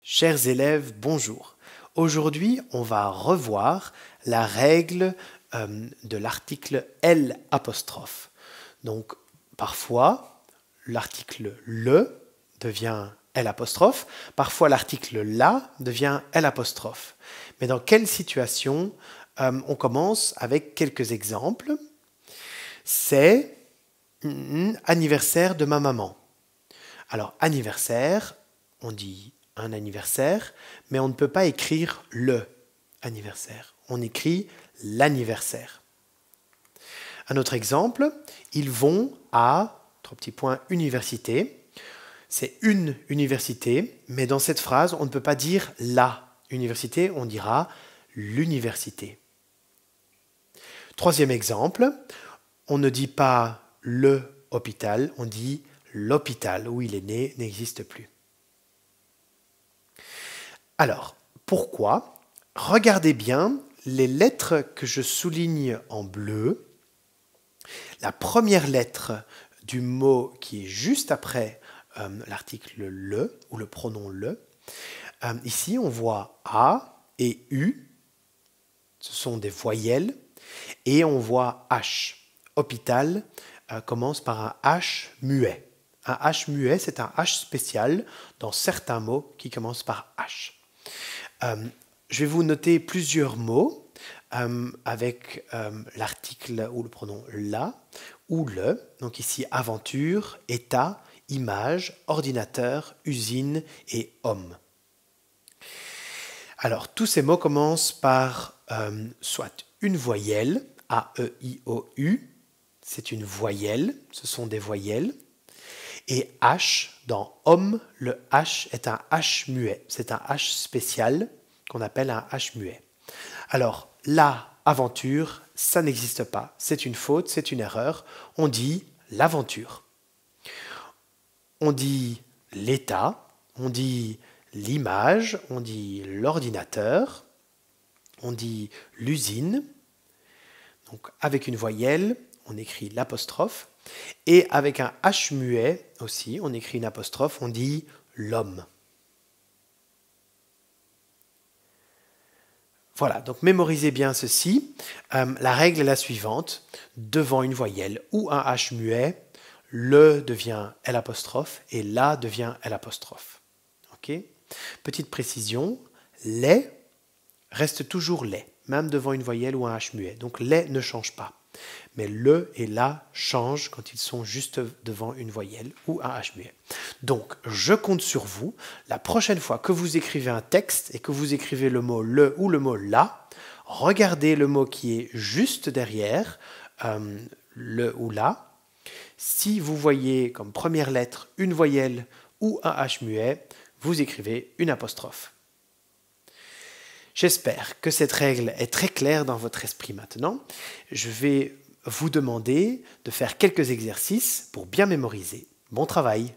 Chers élèves, bonjour. Aujourd'hui, on va revoir la règle de l'article L'. Donc, parfois, l'article le devient L', parfois l'article la devient L'. Mais dans quelle situation on commence avec quelques exemples. C'est anniversaire de ma maman. Alors, anniversaire, on dit un anniversaire, mais on ne peut pas écrire le anniversaire. On écrit l'anniversaire. Un autre exemple, ils vont à, université. C'est une université, mais dans cette phrase, on ne peut pas dire la université, on dira l'université. Troisième exemple, on ne dit pas le hôpital, on dit l'hôpital où il est né n'existe plus. Alors, pourquoi? Regardez bien les lettres que je souligne en bleu. La première lettre du mot qui est juste après l'article le, ou le pronom le. Ici, on voit A et U, ce sont des voyelles, et on voit H. Hôpital commence par un H muet. Un H muet, c'est un H spécial dans certains mots qui commencent par H. Je vais vous noter plusieurs mots avec l'article ou le pronom la ou le. Donc ici, aventure, état, image, ordinateur, usine et homme. Alors, tous ces mots commencent par soit une voyelle, A, E, I, O, U, c'est une voyelle, ce sont des voyelles. Et H, dans homme, le H est un H muet. C'est un H spécial qu'on appelle un H muet. Alors, la aventure, ça n'existe pas. C'est une faute, c'est une erreur. On dit l'aventure. On dit l'état, on dit l'image, on dit l'ordinateur, on dit l'usine. Donc, avec une voyelle, on écrit l'apostrophe. Et avec un H muet aussi, on écrit une apostrophe, on dit l'homme. Voilà, donc mémorisez bien ceci. La règle est la suivante. Devant une voyelle ou un H muet, le devient L' et la devient L'. Okay? Petite précision, les reste toujours les, même devant une voyelle ou un H muet. Donc les ne change pas. Mais le et la changent quand ils sont juste devant une voyelle ou un H muet. Donc, je compte sur vous. La prochaine fois que vous écrivez un texte et que vous écrivez le mot le ou le mot la, regardez le mot qui est juste derrière le ou la. Si vous voyez comme première lettre une voyelle ou un H muet, vous écrivez une apostrophe. J'espère que cette règle est très claire dans votre esprit maintenant. Je vais vous demander de faire quelques exercices pour bien mémoriser. Bon travail!